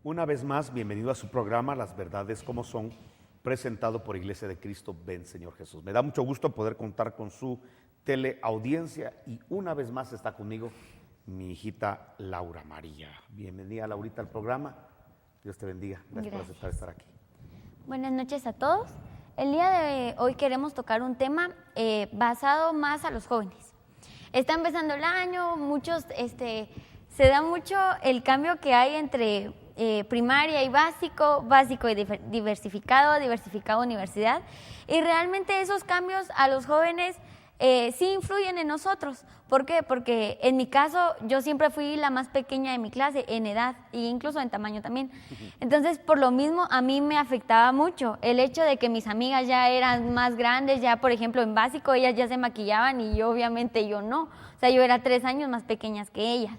Una vez más, bienvenido a su programa Las Verdades como Son, presentado por Iglesia de Cristo Ven Señor Jesús. Me da mucho gusto poder contar con su teleaudiencia y una vez más está conmigo mi hijita Laura María. Bienvenida, Laurita, al programa. Dios te bendiga. Gracias por aceptar estar aquí. Buenas noches a todos. El día de hoy queremos tocar un tema basado más a los jóvenes. Está empezando el año, muchos se da mucho el cambio que hay entre primaria y básico y diversificado, universidad, y realmente esos cambios a los jóvenes sí influyen en nosotros. ¿Por qué? Porque en mi caso yo siempre fui la más pequeña de mi clase en edad e incluso en tamaño también. Entonces, por lo mismo, a mí me afectaba mucho el hecho de que mis amigas ya eran más grandes, ya por ejemplo en básico ellas ya se maquillaban y yo, obviamente yo no. O sea, yo era 3 años más pequeñas que ellas.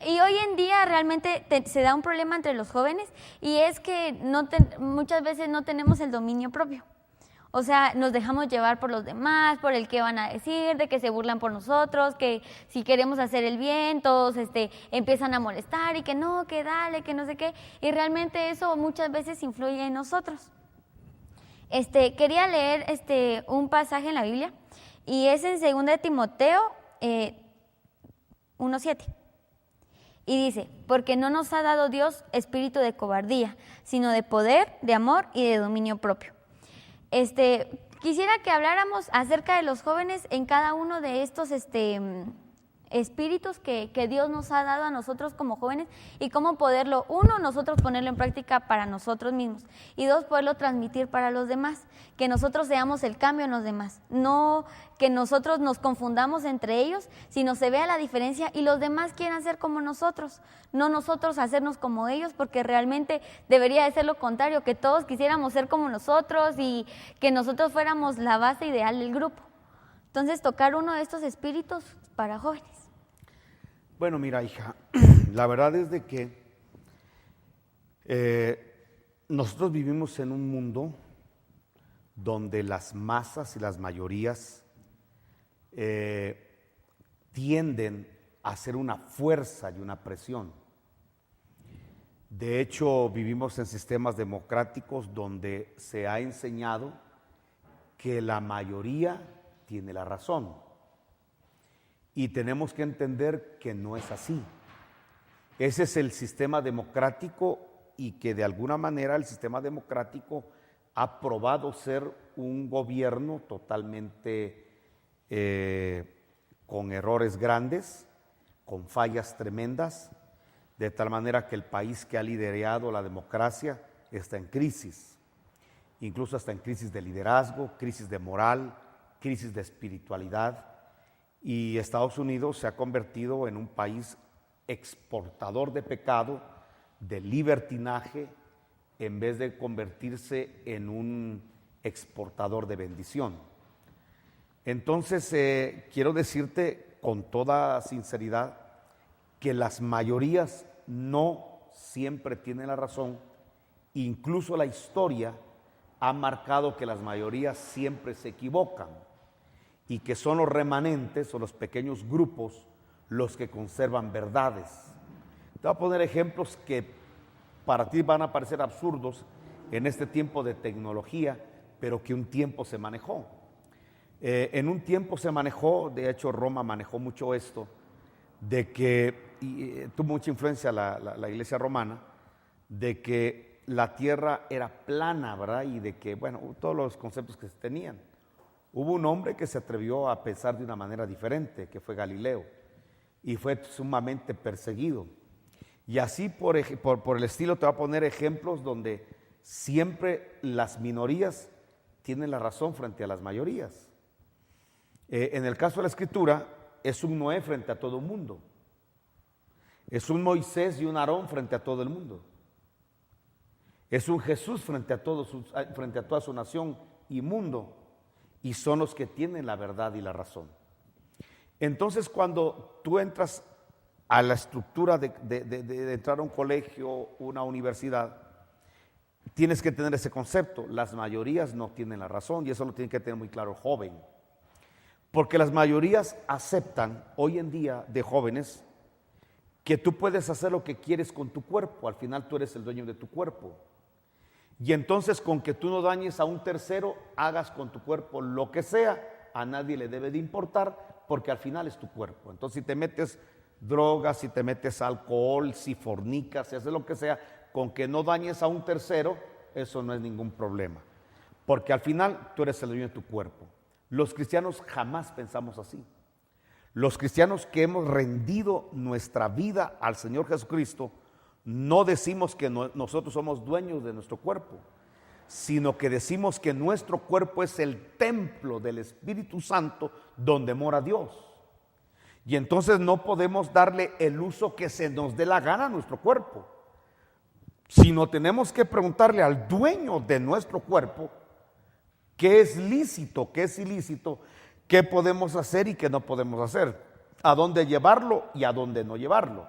Y hoy en día realmente se da un problema entre los jóvenes y es que muchas veces no tenemos el dominio propio. O sea, nos dejamos llevar por los demás, por el qué van a decir, de que se burlan por nosotros, que si queremos hacer el bien, todos empiezan a molestar y que no, que dale, que no sé qué. Y realmente eso muchas veces influye en nosotros. Quería leer un pasaje en la Biblia y es en 2 de Timoteo 1:7. Y dice, porque no nos ha dado Dios espíritu de cobardía, sino de poder, de amor y de dominio propio. Quisiera que habláramos acerca de los jóvenes en cada uno de estos espíritus que Dios nos ha dado a nosotros como jóvenes y cómo poderlo, uno, nosotros ponerlo en práctica para nosotros mismos y dos, poderlo transmitir para los demás, que nosotros seamos el cambio en los demás, no que nosotros nos confundamos entre ellos, sino se vea la diferencia y los demás quieran ser como nosotros, no nosotros hacernos como ellos, porque realmente debería de ser lo contrario, que todos quisiéramos ser como nosotros y que nosotros fuéramos la base ideal del grupo. Entonces, tocar uno de estos espíritus para jóvenes. Bueno, mira, hija, la verdad es de que nosotros vivimos en un mundo donde las masas y las mayorías tienden a ser una fuerza y una presión. De hecho, vivimos en sistemas democráticos donde se ha enseñado que la mayoría tiene la razón. Y tenemos que entender que no es así. Ese es el sistema democrático y que de alguna manera el sistema democrático ha probado ser un gobierno totalmente con errores grandes, con fallas tremendas, de tal manera que el país que ha liderado la democracia está en crisis, incluso está en crisis de liderazgo, crisis de moral, crisis de espiritualidad. Y Estados Unidos se ha convertido en un país exportador de pecado, de libertinaje, en vez de convertirse en un exportador de bendición. Entonces, quiero decirte con toda sinceridad que las mayorías no siempre tienen la razón. Incluso la historia ha marcado que las mayorías siempre se equivocan y que son los remanentes o los pequeños grupos los que conservan verdades. Te voy a poner ejemplos que para ti van a parecer absurdos en este tiempo de tecnología, pero que un tiempo se manejó. En un tiempo se manejó, de hecho Roma manejó mucho esto, de que tuvo mucha influencia la iglesia romana, de que la tierra era plana, ¿verdad? Y de que, bueno, todos los conceptos que se tenían. Hubo un hombre que se atrevió a pensar de una manera diferente, que fue Galileo, y fue sumamente perseguido. Y así por el estilo te voy a poner ejemplos donde siempre las minorías tienen la razón frente a las mayorías. En el caso de la Escritura, es un Noé frente a todo el mundo. Es un Moisés y un Aarón frente a todo el mundo. Es un Jesús frente a toda su nación y mundo. Y son los que tienen la verdad y la razón. Entonces, cuando tú entras a la estructura de entrar a un colegio, una universidad, tienes que tener ese concepto. Las mayorías no tienen la razón y eso lo tiene que tener muy claro el joven. Porque las mayorías aceptan hoy en día de jóvenes que tú puedes hacer lo que quieres con tu cuerpo, al final tú eres el dueño de tu cuerpo. Y entonces con que tú no dañes a un tercero, hagas con tu cuerpo lo que sea, a nadie le debe de importar, porque al final es tu cuerpo. Entonces si te metes drogas, si te metes alcohol, si fornicas, si haces lo que sea, con que no dañes a un tercero, eso no es ningún problema. Porque al final tú eres el dueño de tu cuerpo. Los cristianos jamás pensamos así. Los cristianos que hemos rendido nuestra vida al Señor Jesucristo, no decimos que nosotros somos dueños de nuestro cuerpo, sino que decimos que nuestro cuerpo es el templo del Espíritu Santo donde mora Dios. Y entonces no podemos darle el uso que se nos dé la gana a nuestro cuerpo, sino tenemos que preguntarle al dueño de nuestro cuerpo qué es lícito, qué es ilícito, qué podemos hacer y qué no podemos hacer, a dónde llevarlo y a dónde no llevarlo.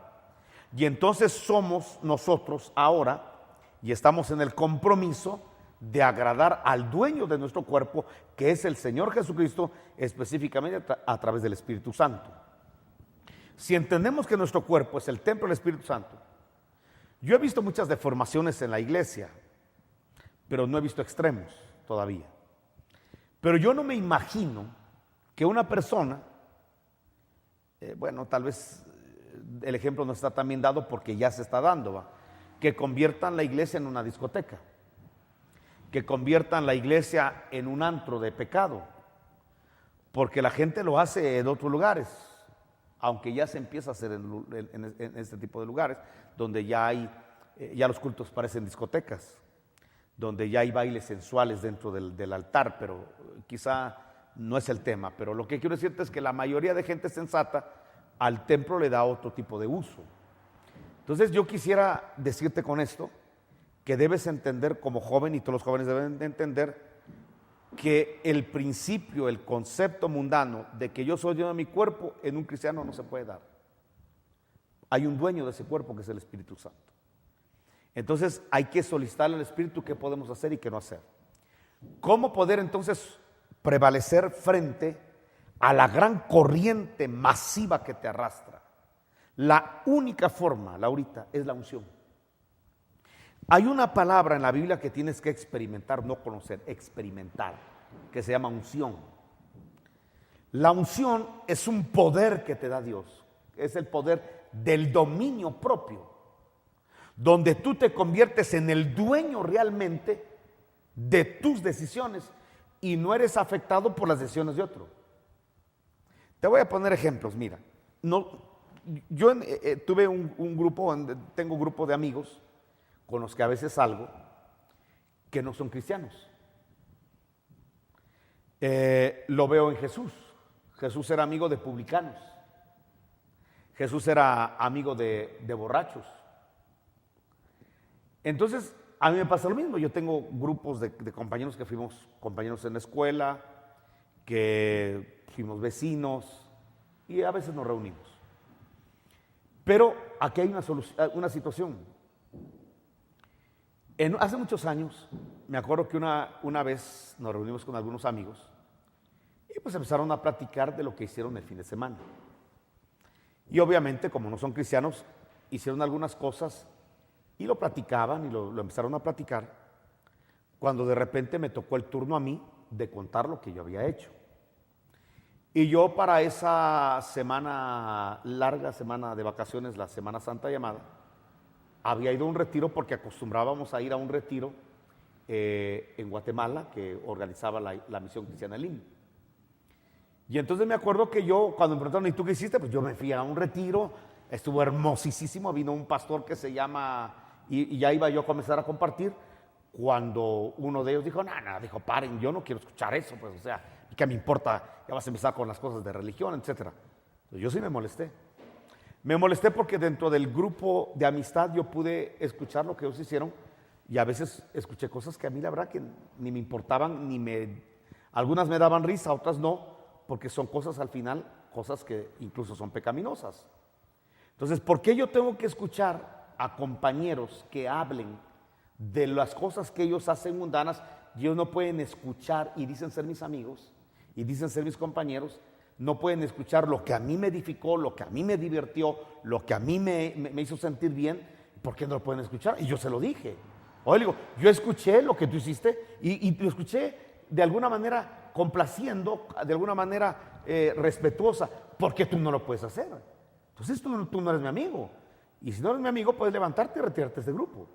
Y entonces somos nosotros ahora, y estamos en el compromiso de agradar al dueño de nuestro cuerpo, que es el Señor Jesucristo, específicamente a través del Espíritu Santo. Si entendemos que nuestro cuerpo es el templo del Espíritu Santo, yo he visto muchas deformaciones en la iglesia, pero no he visto extremos todavía. Pero yo no me imagino que una persona, bueno, tal vez el ejemplo no está tan bien dado porque ya se está dando, ¿va? Que conviertan la iglesia en una discoteca, que conviertan la iglesia en un antro de pecado, porque la gente lo hace en otros lugares, aunque ya se empieza a hacer en este tipo de lugares, donde ya los cultos parecen discotecas, donde ya hay bailes sensuales dentro del altar, pero quizá no es el tema. Pero lo que quiero decirte es que la mayoría de gente sensata al templo le da otro tipo de uso. Entonces yo quisiera decirte con esto que debes entender como joven, y todos los jóvenes deben de entender, que el principio, el concepto mundano de que yo soy dueño de mi cuerpo, en un cristiano no se puede dar. Hay un dueño de ese cuerpo que es el Espíritu Santo. Entonces hay que solicitarle al Espíritu qué podemos hacer y qué no hacer. ¿Cómo poder entonces prevalecer frente a la gran corriente masiva que te arrastra? La única forma, Laurita, es la unción. Hay una palabra en la Biblia que tienes que experimentar, no conocer, experimentar, que se llama unción. La unción es un poder que te da Dios, es el poder del dominio propio, donde tú te conviertes en el dueño realmente de tus decisiones y no eres afectado por las decisiones de otro. Te voy a poner ejemplos, mira. Yo tuve un grupo, tengo un grupo de amigos con los que a veces salgo, que no son cristianos. Lo veo en Jesús. Jesús era amigo de publicanos. Jesús era amigo de borrachos. Entonces, a mí me pasa lo mismo. Yo tengo grupos de compañeros que fuimos compañeros en la escuela, que fuimos vecinos, y a veces nos reunimos. Pero aquí hay una situación. Hace muchos años, me acuerdo que una vez nos reunimos con algunos amigos y pues empezaron a platicar de lo que hicieron el fin de semana. Y obviamente, como no son cristianos, hicieron algunas cosas y lo platicaban y lo empezaron a platicar, cuando de repente me tocó el turno a mí de contar lo que yo había hecho. Y yo para esa semana, larga semana de vacaciones, la Semana Santa llamada, había ido a un retiro porque acostumbrábamos a ir a un retiro en Guatemala que organizaba la Misión Cristiana Elim. Y entonces me acuerdo que yo, cuando me preguntaron, ¿y tú qué hiciste? Pues yo me fui a un retiro, estuvo hermosísimo, vino un pastor que se llama, y ya iba yo a comenzar a compartir, cuando uno de ellos dijo, dijo, paren, yo no quiero escuchar eso, pues, o sea, ¿qué me importa? Ya vas a empezar con las cosas de religión, etcétera. Entonces yo sí me molesté. Me molesté porque dentro del grupo de amistad yo pude escuchar lo que ellos hicieron y a veces escuché cosas que a mí la verdad que ni me importaban, algunas me daban risa, otras no, porque son cosas al final, cosas que incluso son pecaminosas. Entonces, ¿por qué yo tengo que escuchar a compañeros que hablen de las cosas que ellos hacen mundanas y ellos no pueden escuchar y dicen ser mis amigos y dicen ser mis compañeros no pueden escuchar lo que a mí me edificó, lo que a mí me divirtió, lo que a mí me hizo sentir bien. ¿Por qué no lo pueden escuchar? Y yo se lo dije. Oye, le digo, yo escuché lo que tú hiciste y lo escuché de alguna manera complaciendo, de alguna manera respetuosa. ¿Por qué tú no lo puedes hacer? Entonces tú no eres mi amigo. Y si no eres mi amigo, puedes levantarte y retirarte de este grupo.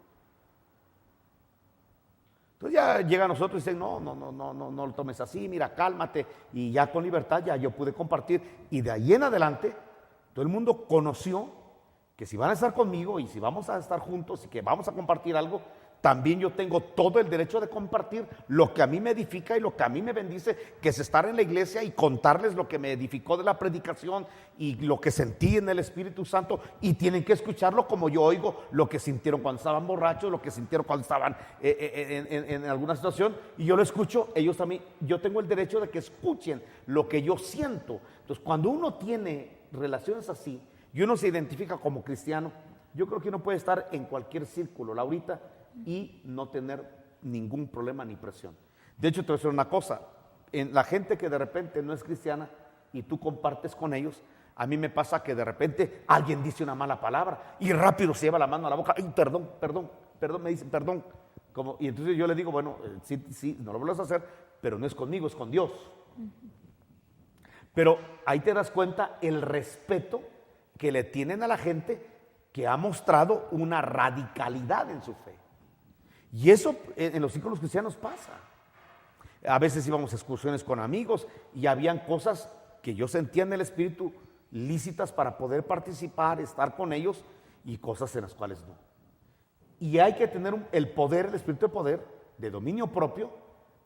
Entonces ya llega a nosotros y dicen, no lo tomes así, mira, cálmate. Y ya con libertad ya yo pude compartir. Y de ahí en adelante, todo el mundo conoció que si van a estar conmigo y si vamos a estar juntos y que vamos a compartir algo, también yo tengo todo el derecho de compartir lo que a mí me edifica y lo que a mí me bendice, que es estar en la iglesia y contarles lo que me edificó de la predicación y lo que sentí en el Espíritu Santo, y tienen que escucharlo como yo oigo lo que sintieron cuando estaban borrachos, lo que sintieron cuando estaban en alguna situación, y yo lo escucho, ellos también. Yo tengo el derecho de que escuchen lo que yo siento. Entonces, cuando uno tiene relaciones así y uno se identifica como cristiano, yo creo que uno puede estar en cualquier círculo, Laurita, y no tener ningún problema ni presión. De hecho, te voy a decir una cosa, en la gente que de repente no es cristiana y tú compartes con ellos, a mí me pasa que de repente alguien dice una mala palabra y rápido se lleva la mano a la boca. Ay, perdón, me dicen perdón. Y entonces yo le digo, bueno, sí, no lo vuelvas a hacer, pero no es conmigo, es con Dios. Pero ahí te das cuenta el respeto que le tienen a la gente que ha mostrado una radicalidad en su fe. Y eso en los círculos cristianos pasa. A veces íbamos a excursiones con amigos y habían cosas que yo sentía en el espíritu lícitas para poder participar, estar con ellos, y cosas en las cuales no. Y hay que tener el poder, el espíritu de poder, de dominio propio,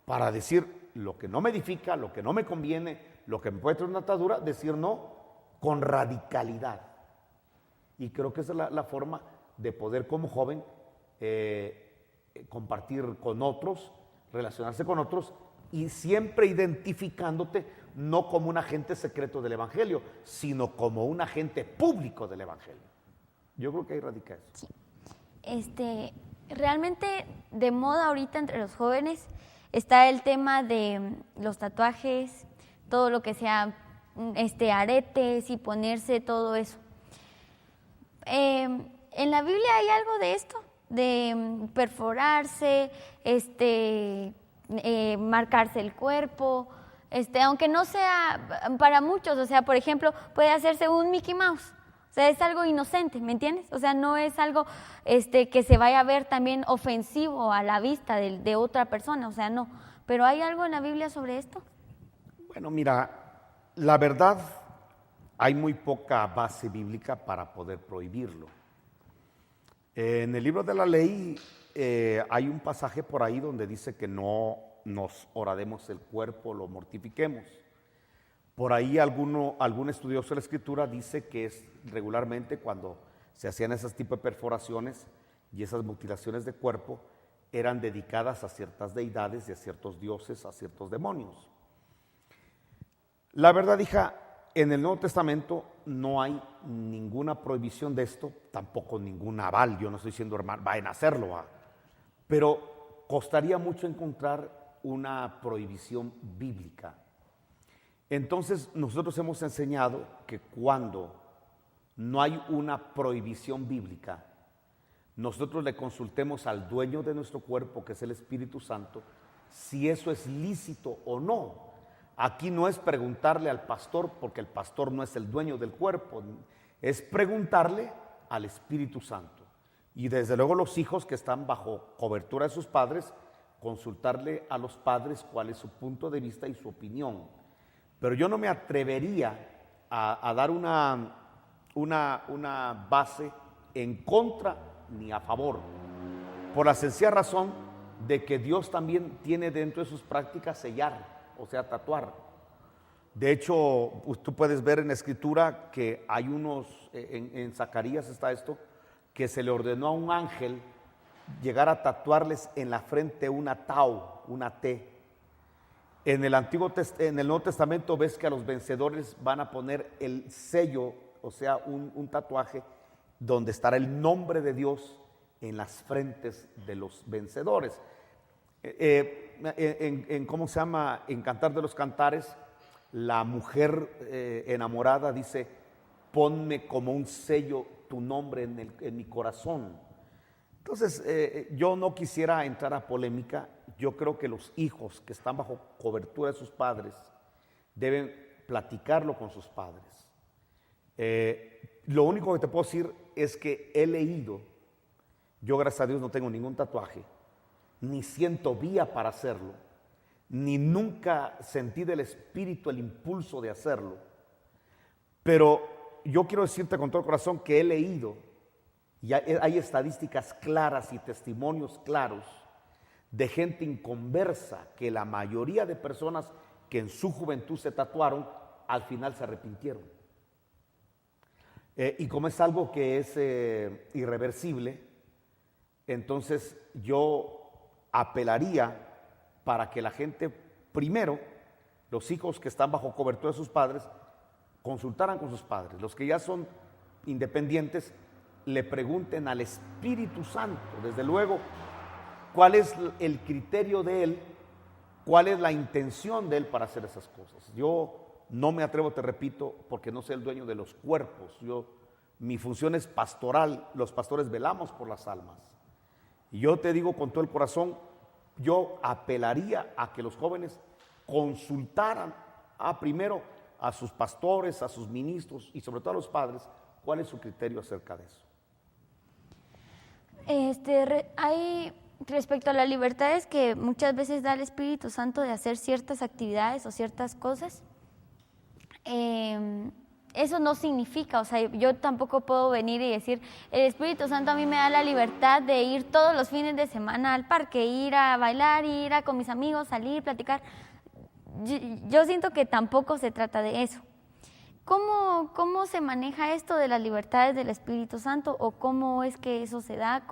para decir lo que no me edifica, lo que no me conviene, lo que me puede traer una atadura, decir no con radicalidad. Y creo que esa es la forma de poder como joven compartir con otros, relacionarse con otros, y siempre identificándote no como un agente secreto del Evangelio, sino como un agente público del Evangelio. Yo creo que ahí radica eso. Sí. Realmente de moda ahorita entre los jóvenes está el tema de los tatuajes, todo lo que sea aretes y ponerse todo eso. ¿En la Biblia hay algo de esto? De perforarse, marcarse el cuerpo, aunque no sea para muchos, o sea, por ejemplo, puede hacerse un Mickey Mouse, o sea, es algo inocente, ¿me entiendes? O sea, no es algo que se vaya a ver también ofensivo a la vista de otra persona, o sea, no. ¿Pero hay algo en la Biblia sobre esto? Bueno, mira, la verdad, hay muy poca base bíblica para poder prohibirlo. En el libro de la ley hay un pasaje por ahí donde dice que no nos horademos el cuerpo, lo mortifiquemos. Por ahí algún estudioso de la Escritura dice que es regularmente cuando se hacían esas tipos de perforaciones y esas mutilaciones de cuerpo, eran dedicadas a ciertas deidades y a ciertos dioses, a ciertos demonios. La verdad, hija, en el Nuevo Testamento no hay ninguna prohibición de esto, tampoco ningún aval. Yo no estoy diciendo, hermano, vayan a hacerlo, pero costaría mucho encontrar una prohibición bíblica. Entonces, nosotros hemos enseñado que cuando no hay una prohibición bíblica, nosotros le consultemos al dueño de nuestro cuerpo, que es el Espíritu Santo, si eso es lícito o no. Aquí no es preguntarle al pastor, porque el pastor no es el dueño del cuerpo, es preguntarle al Espíritu Santo. Y desde luego los hijos que están bajo cobertura de sus padres, consultarle a los padres cuál es su punto de vista y su opinión. Pero yo no me atrevería a dar una base en contra ni a favor, por la sencilla razón de que Dios también tiene dentro de sus prácticas sellar, o sea, tatuar. De hecho, tú puedes ver en la Escritura que hay en Zacarías está esto, que se le ordenó a un ángel llegar a tatuarles en la frente una tau, una T. En el Nuevo Testamento ves que a los vencedores van a poner el sello, o sea, un tatuaje donde estará el nombre de Dios en las frentes de los vencedores. ¿Cómo se llama? En Cantar de los Cantares, la mujer enamorada dice, ponme como un sello tu nombre en mi corazón. Entonces, yo no quisiera entrar a polémica. Yo creo que los hijos que están bajo cobertura de sus padres deben platicarlo con sus padres. Lo único que te puedo decir es que he leído, yo gracias a Dios no tengo ningún tatuaje, ni siento vía para hacerlo, ni nunca sentí del espíritu el impulso de hacerlo, pero yo quiero decirte con todo el corazón que he leído y hay estadísticas claras y testimonios claros de gente inconversa, que la mayoría de personas que en su juventud se tatuaron, al final se arrepintieron. Y como es algo que es irreversible, entonces yo apelaría para que la gente, primero, los hijos que están bajo cobertura de sus padres, consultaran con sus padres. Los que ya son independientes, le pregunten al Espíritu Santo, desde luego, cuál es el criterio de Él, cuál es la intención de Él para hacer esas cosas. Yo no me atrevo, te repito, porque no soy el dueño de los cuerpos. Mi función es pastoral, los pastores velamos por las almas. Y yo te digo con todo el corazón, yo apelaría a que los jóvenes consultaran primero a sus pastores, a sus ministros y sobre todo a los padres, cuál es su criterio acerca de eso. Hay respecto a las libertades que muchas veces da el Espíritu Santo de hacer ciertas actividades o ciertas cosas. Eso no significa, o sea, yo tampoco puedo venir y decir, el Espíritu Santo a mí me da la libertad de ir todos los fines de semana al parque, ir a bailar, ir a con mis amigos, salir, platicar. Yo siento que tampoco se trata de eso. ¿Cómo se maneja esto de las libertades del Espíritu Santo o cómo es que eso se da?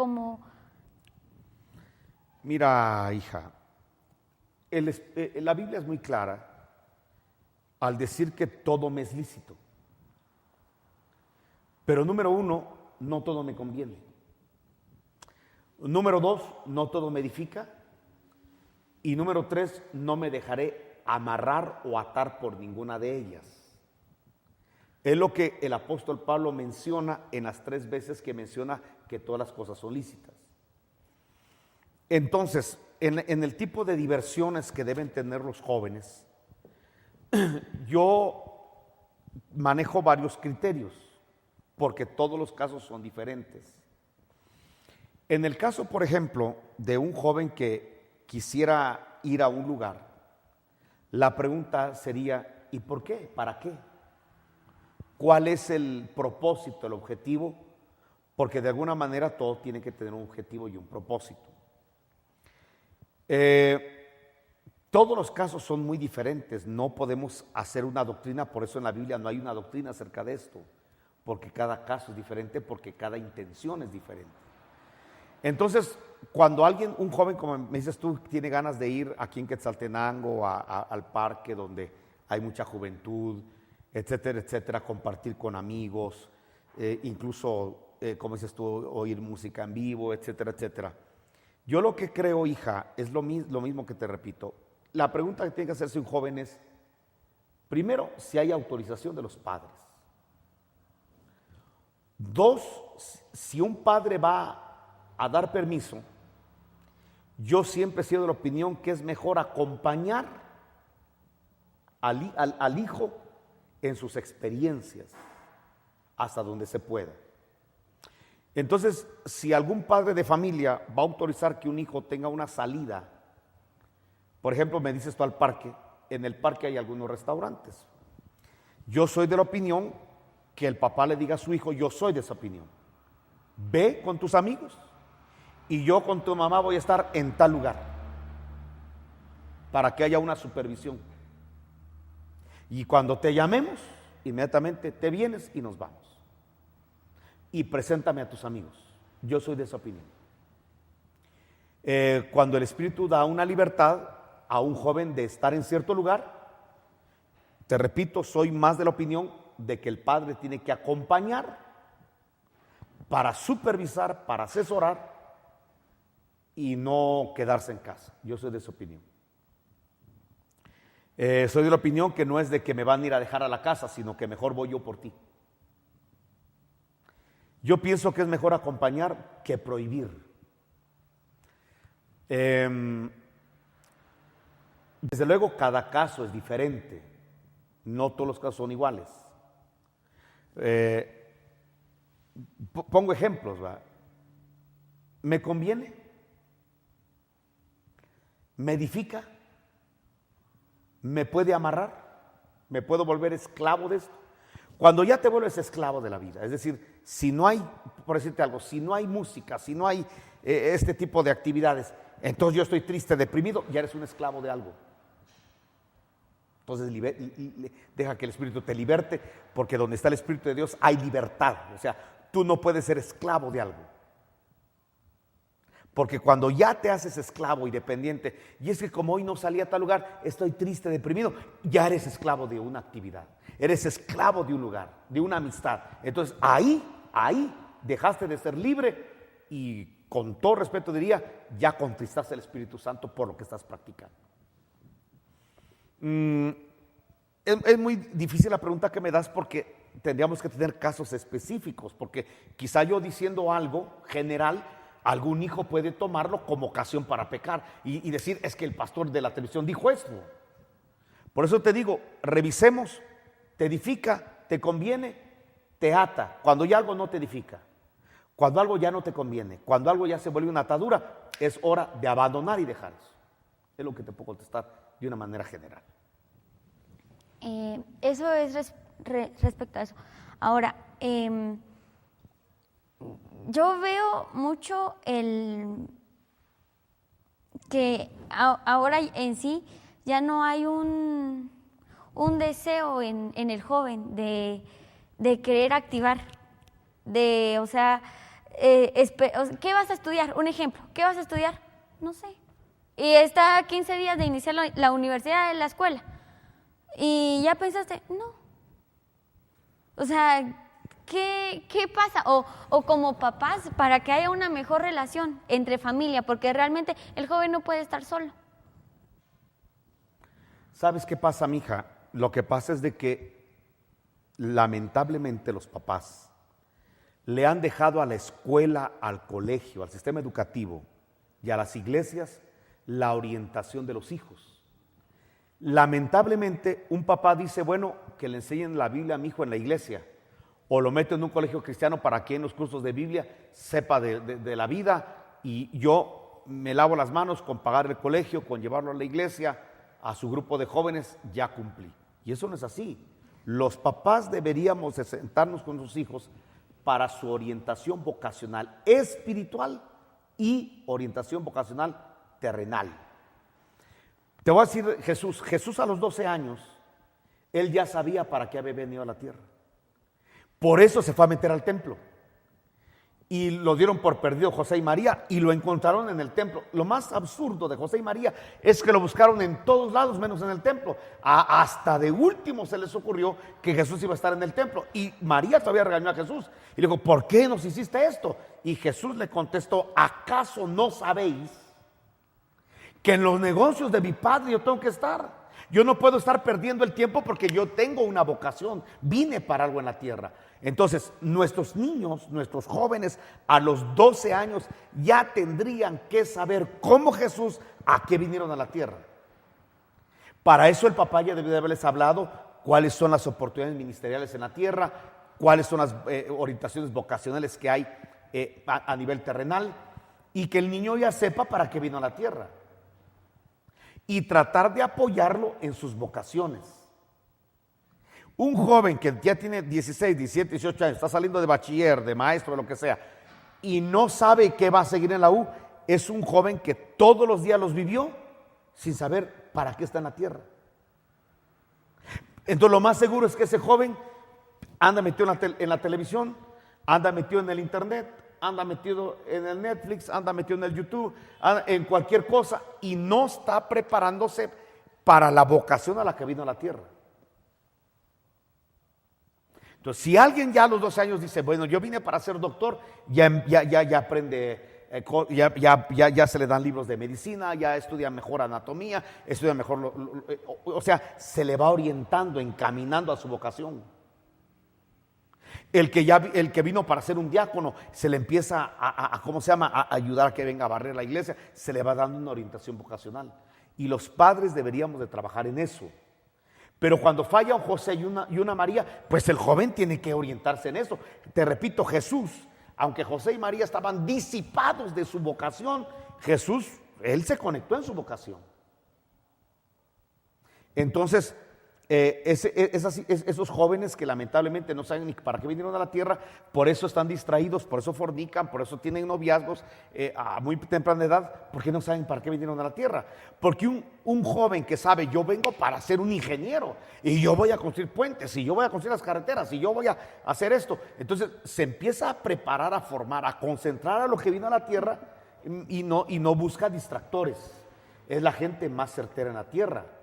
Mira, hija, la Biblia es muy clara al decir que todo me es lícito. Pero número uno, no todo me conviene. Número dos, no todo me edifica. Y número tres, no me dejaré amarrar o atar por ninguna de ellas. Es lo que el apóstol Pablo menciona en las 3 veces que menciona que todas las cosas son lícitas. Entonces, en el tipo de diversiones que deben tener los jóvenes, yo manejo varios criterios, porque todos los casos son diferentes. En el caso, por ejemplo, de un joven que quisiera ir a un lugar, la pregunta sería, ¿y por qué? ¿Para qué? ¿Cuál es el propósito, el objetivo? Porque de alguna manera todo tiene que tener un objetivo y un propósito. Todos los casos son muy diferentes, no podemos hacer una doctrina, por eso en la Biblia no hay una doctrina acerca de esto, porque cada caso es diferente, porque cada intención es diferente. Entonces, cuando un joven, como me dices tú, tiene ganas de ir aquí en Quetzaltenango al parque donde hay mucha juventud, etcétera, etcétera, compartir con amigos, incluso, como dices tú, oír música en vivo, etcétera, etcétera. Yo lo que creo, hija, es lo mismo que te repito. La pregunta que tiene que hacerse un joven es, primero, si hay autorización de los padres. 2, si un padre va a dar permiso, yo siempre he sido de la opinión que es mejor acompañar al hijo en sus experiencias hasta donde se pueda. Entonces, si algún padre de familia va a autorizar que un hijo tenga una salida, por ejemplo, me dices tú al parque, en el parque hay algunos restaurantes. Yo soy de la opinión que el papá le diga a su hijo, yo soy de esa opinión. Ve con tus amigos y yo con tu mamá voy a estar en tal lugar para que haya una supervisión. Y cuando te llamemos, inmediatamente te vienes y nos vamos. Y preséntame a tus amigos. Yo soy de esa opinión. Cuando el Espíritu da una libertad a un joven de estar en cierto lugar, te repito, soy más de la opinión de que el padre tiene que acompañar para supervisar, para asesorar y no quedarse en casa. Yo soy de esa opinión. Soy de la opinión que no es de que me van a ir a dejar a la casa, sino que mejor voy yo por ti. Yo pienso que es mejor acompañar que prohibir. Desde luego, cada caso es diferente. No todos los casos son iguales. Pongo ejemplos, ¿va? ¿Me conviene? ¿Me edifica? ¿Me puede amarrar? ¿Me puedo volver esclavo de esto? Cuando ya te vuelves esclavo de la vida, es decir, si no hay, por decirte algo, si no hay música, si no hay este tipo de actividades, entonces yo estoy triste, deprimido, ya eres un esclavo de algo. Entonces deja que el Espíritu te liberte, porque donde está el Espíritu de Dios hay libertad. O sea, tú no puedes ser esclavo de algo. Porque cuando ya te haces esclavo y dependiente, y es que como hoy no salí a tal lugar, estoy triste, deprimido, ya eres esclavo de una actividad, eres esclavo de un lugar, de una amistad. Entonces ahí dejaste de ser libre y con todo respeto diría, ya contristaste al Espíritu Santo por lo que estás practicando. Es muy difícil la pregunta que me das porque tendríamos que tener casos específicos, porque quizá yo diciendo algo general, algún hijo puede tomarlo como ocasión para pecar y decir, es que el pastor de la televisión dijo esto. Por eso te digo, revisemos, te edifica, te conviene, te ata. Cuando ya algo no te edifica, cuando algo ya no te conviene, cuando algo ya se vuelve una atadura, es hora de abandonar y dejar eso. Es lo que te puedo contestar de una manera general. Eso es respecto a eso. Ahora, yo veo mucho que ahora en sí ya no hay un deseo en el joven de querer activar, o sea, ¿qué vas a estudiar? Un ejemplo, ¿qué vas a estudiar? No sé. Y está a 15 días de iniciar la universidad, la escuela. Y ya pensaste, no. O sea, ¿qué pasa? O como papás, para que haya una mejor relación entre familia, porque realmente el joven no puede estar solo. ¿Sabes qué pasa, mija? Lo que pasa es de que lamentablemente los papás le han dejado a la escuela, al colegio, al sistema educativo y a las iglesias la orientación de los hijos. Lamentablemente un papá dice, bueno, que le enseñen la Biblia a mi hijo en la iglesia, o lo meto en un colegio cristiano para que en los cursos de Biblia sepa de la vida, y yo me lavo las manos con pagar el colegio, con llevarlo a la iglesia, a su grupo de jóvenes, ya cumplí. Y eso no es así. Los papás deberíamos de sentarnos con sus hijos para su orientación vocacional espiritual y orientación vocacional terrenal. Te voy a decir, Jesús a los 12 años, él ya sabía para qué había venido a la tierra. Por eso se fue a meter al templo. Y lo dieron por perdido José y María y lo encontraron en el templo. Lo más absurdo de José y María es que lo buscaron en todos lados menos en el templo. Hasta de último se les ocurrió que Jesús iba a estar en el templo. Y María todavía regañó a Jesús y le dijo, ¿por qué nos hiciste esto? Y Jesús le contestó, ¿acaso no sabéis que en los negocios de mi Padre yo tengo que estar? Yo no puedo estar perdiendo el tiempo porque yo tengo una vocación, vine para algo en la tierra. Entonces, nuestros niños, nuestros jóvenes, a los 12 años ya tendrían que saber cómo Jesús, a qué vinieron a la tierra. Para eso el papá ya debió de haberles hablado cuáles son las oportunidades ministeriales en la tierra, cuáles son las orientaciones vocacionales que hay a nivel terrenal, y que el niño ya sepa para qué vino a la tierra. Y tratar de apoyarlo en sus vocaciones. Un joven que ya tiene 16, 17, 18 años, está saliendo de bachiller, de maestro, de lo que sea, y no sabe qué va a seguir en la U, es un joven que todos los días los vivió sin saber para qué está en la tierra. Entonces lo más seguro es que ese joven anda metido en la televisión, anda metido en el internet, anda metido en el Netflix, anda metido en el YouTube, en cualquier cosa, y no está preparándose para la vocación a la que vino a la tierra. Entonces, si alguien ya a los 12 años dice, bueno, yo vine para ser doctor, ya aprende ya se le dan libros de medicina, ya estudia mejor anatomía, estudia mejor, o sea, se le va orientando, encaminando a su vocación. El que vino para ser un diácono, se le empieza a ayudar a que venga a barrer la iglesia, se le va dando una orientación vocacional. Y los padres deberíamos de trabajar en eso. Pero cuando falla un José y una María, pues el joven tiene que orientarse en eso. Te repito, Jesús, aunque José y María estaban disipados de su vocación, Jesús, él se conectó en su vocación. Entonces, esos jóvenes que lamentablemente no saben ni para qué vinieron a la tierra, por eso están distraídos, por eso fornican, por eso tienen noviazgos a muy temprana edad, porque no saben para qué vinieron a la tierra. Porque un joven que sabe, yo vengo para ser un ingeniero, y yo voy a construir puentes, y yo voy a construir las carreteras, y yo voy a hacer esto, entonces se empieza a preparar, a formar, a concentrar a lo que vino a la tierra, y no busca distractores. Es la gente más certera en la tierra.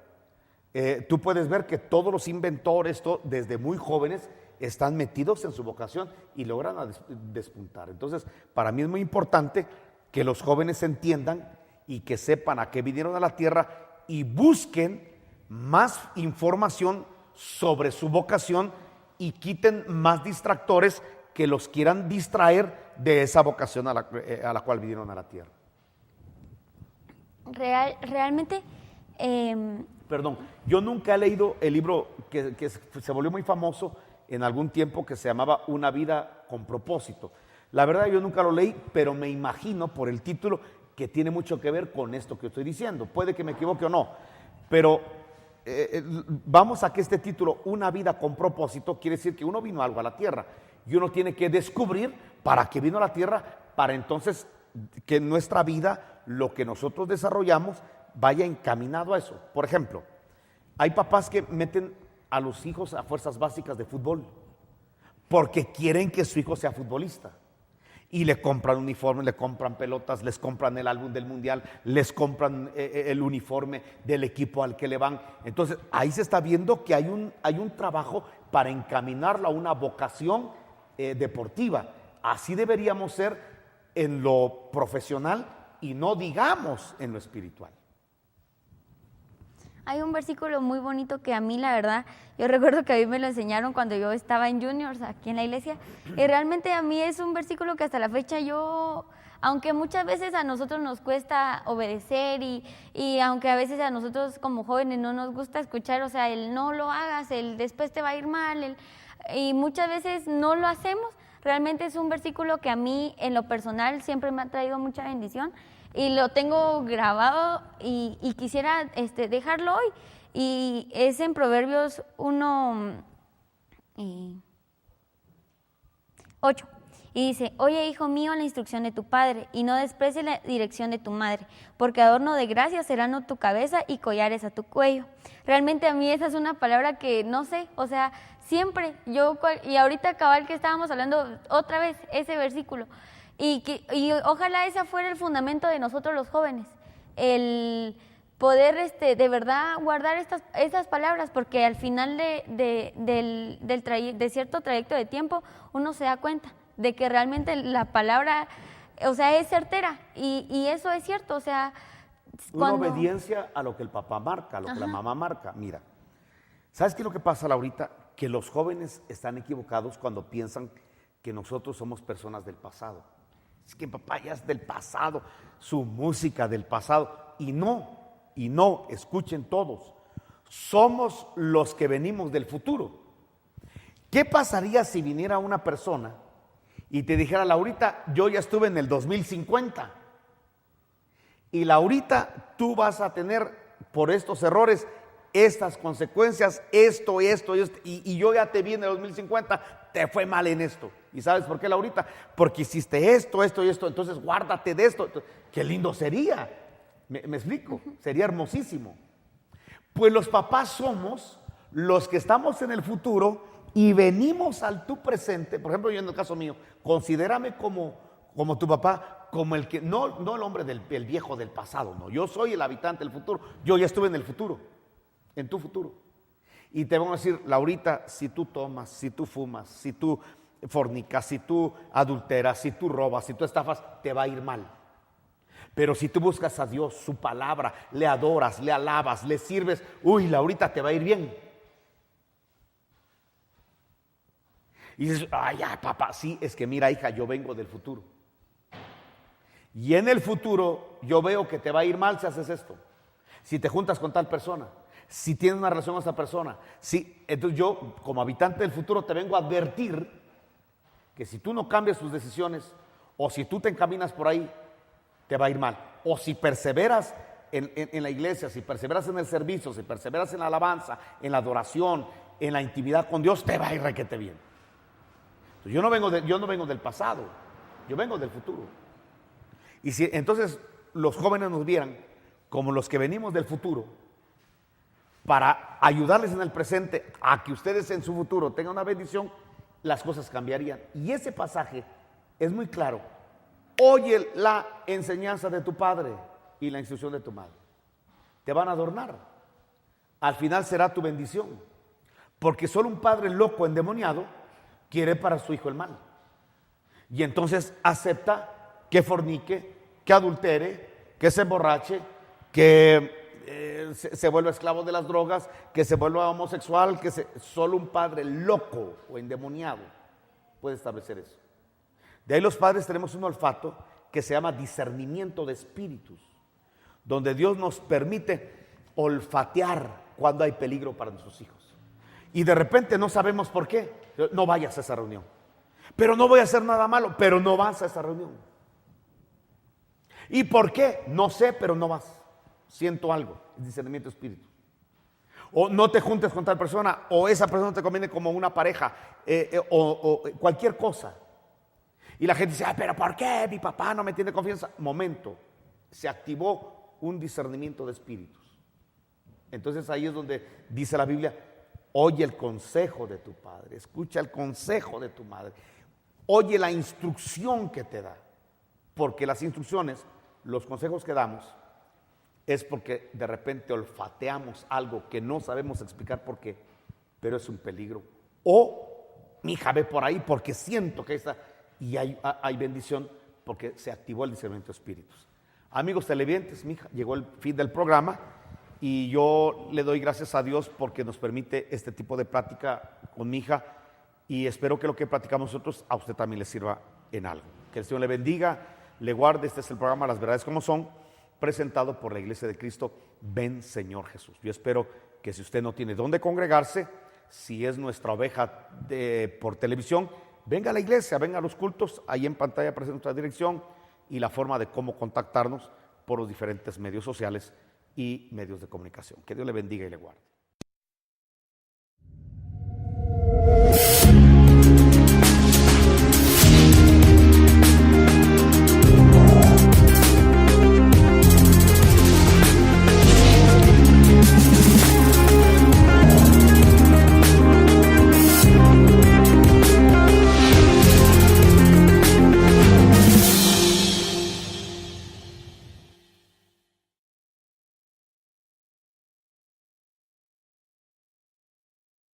Tú puedes ver que todos los inventores, desde muy jóvenes, están metidos en su vocación y logran despuntar. Entonces, para mí es muy importante que los jóvenes entiendan y que sepan a qué vinieron a la tierra y busquen más información sobre su vocación y quiten más distractores que los quieran distraer de esa vocación a la cual vinieron a la tierra. Realmente... Perdón, yo nunca he leído el libro que se volvió muy famoso en algún tiempo, que se llamaba Una vida con propósito. La verdad yo nunca lo leí, pero me imagino por el título que tiene mucho que ver con esto que estoy diciendo. Puede que me equivoque o no, pero vamos a que este título, Una vida con propósito, quiere decir que uno vino algo a la tierra y uno tiene que descubrir para qué vino a la tierra, para entonces que en nuestra vida lo que nosotros desarrollamos vaya encaminado a eso. Por ejemplo, hay papás que meten a los hijos a fuerzas básicas de fútbol porque quieren que su hijo sea futbolista y le compran uniformes, le compran pelotas, les compran el álbum del mundial, les compran el uniforme del equipo al que le van. Entonces ahí se está viendo que hay un trabajo para encaminarlo a una vocación deportiva. Así deberíamos ser en lo profesional y no digamos en lo espiritual. Hay un versículo muy bonito que a mí, la verdad, yo recuerdo que a mí me lo enseñaron cuando yo estaba en Juniors, aquí en la iglesia, y realmente a mí es un versículo que hasta la fecha aunque muchas veces a nosotros nos cuesta obedecer y aunque a veces a nosotros como jóvenes no nos gusta escuchar, o sea, el no lo hagas, el después te va a ir mal, y muchas veces no lo hacemos, realmente es un versículo que a mí en lo personal siempre me ha traído mucha bendición. Y lo tengo grabado y quisiera dejarlo hoy. Y es en Proverbios 1:8. Y dice, oye, hijo mío, la instrucción de tu padre, y no desprecies la dirección de tu madre, porque adorno de gracia serán tu cabeza y collares a tu cuello. Realmente a mí esa es una palabra que no sé, o sea, siempre y ahorita cabal que estábamos hablando otra vez, ese versículo. Y ojalá ese fuera el fundamento de nosotros los jóvenes, el poder de verdad guardar estas palabras, porque al final de cierto trayecto de tiempo uno se da cuenta de que realmente la palabra, o sea, es certera y eso es cierto, o sea... Una obediencia a lo que el papá marca, a lo que la mamá marca. Mira, ¿sabes qué es lo que pasa, Laurita? Que los jóvenes están equivocados cuando piensan que nosotros somos personas del pasado. Es que papá ya es del pasado, su música del pasado. Y no, escuchen todos. Somos los que venimos del futuro. ¿Qué pasaría si viniera una persona y te dijera, Laurita, yo ya estuve en el 2050? Y Laurita, tú vas a tener por estos errores estas consecuencias, esto, y yo ya te vi en el 2050, te fue mal en esto. ¿Y sabes por qué, Laurita? Porque hiciste esto, entonces guárdate de esto. Qué lindo sería, me explico, sería hermosísimo. Pues los papás somos los que estamos en el futuro y venimos al tu presente. Por ejemplo, yo en el caso mío, considérame como tu papá, como el que, no el hombre del viejo del pasado, no, yo soy el habitante del futuro, yo ya estuve en el futuro, en tu futuro. Y te vamos a decir, Laurita, si tú tomas, si tú fumas, si tú fornicas, si tú adulteras, si tú robas, si tú estafas, te va a ir mal. Pero si tú buscas a Dios, su palabra, le adoras, le alabas, le sirves, uy, Laurita, te va a ir bien. Y dices, ay, ya, papá, sí, es que mira, hija, yo vengo del futuro. Y en el futuro yo veo que te va a ir mal si haces esto. Si te juntas con tal persona, si tienes una relación con esa persona. Entonces yo, como habitante del futuro, te vengo a advertir que si tú no cambias tus decisiones, o si tú te encaminas por ahí, te va a ir mal. O si perseveras en la iglesia, si perseveras en el servicio, si perseveras en la alabanza, en la adoración, en la intimidad con Dios, te va a ir requete bien. Entonces, yo no vengo del pasado, yo vengo del futuro. Y si entonces los jóvenes nos vieran como los que venimos del futuro, para ayudarles en el presente a que ustedes en su futuro tengan una bendición, las cosas cambiarían. Y ese pasaje es muy claro. Oye la enseñanza de tu padre y la instrucción de tu madre. Te van a adornar. Al final será tu bendición. Porque solo un padre loco, endemoniado, quiere para su hijo el mal. Y entonces acepta que fornique, que adultere, que se emborrache, que se vuelva esclavo de las drogas, que se vuelva homosexual, solo un padre loco o endemoniado puede establecer eso. De ahí los padres tenemos un olfato que se llama discernimiento de espíritus, donde Dios nos permite olfatear cuando hay peligro para nuestros hijos. Y de repente no sabemos por qué. No vayas a esa reunión. Pero no voy a hacer nada malo, pero no vas a esa reunión. ¿Y por qué? No sé, pero no vas. Siento algo, es discernimiento de espíritu. O no te juntes con tal persona, o esa persona te conviene como una pareja, o cualquier cosa. Y la gente dice, pero ¿por qué? Mi papá no me tiene confianza. Momento, se activó un discernimiento de espíritus. Entonces ahí es donde dice la Biblia, oye el consejo de tu padre, escucha el consejo de tu madre, oye la instrucción que te da. Porque las instrucciones, los consejos que damos, es porque de repente olfateamos algo que no sabemos explicar por qué, pero es un peligro. O, mi hija, ve por ahí porque siento que está... Y hay bendición porque se activó el discernimiento de espíritus. Amigos televidentes, mi hija, llegó el fin del programa y yo le doy gracias a Dios porque nos permite este tipo de plática con mi hija y espero que lo que platicamos nosotros a usted también le sirva en algo. Que el Señor le bendiga, le guarde. Este es el programa Las Verdades Como Son, presentado por la Iglesia de Cristo. Ven, Señor Jesús. Yo espero que si usted no tiene dónde congregarse, si es nuestra oveja por televisión, venga a la iglesia, venga a los cultos. Ahí en pantalla aparece nuestra dirección y la forma de cómo contactarnos por los diferentes medios sociales y medios de comunicación. Que Dios le bendiga y le guarde.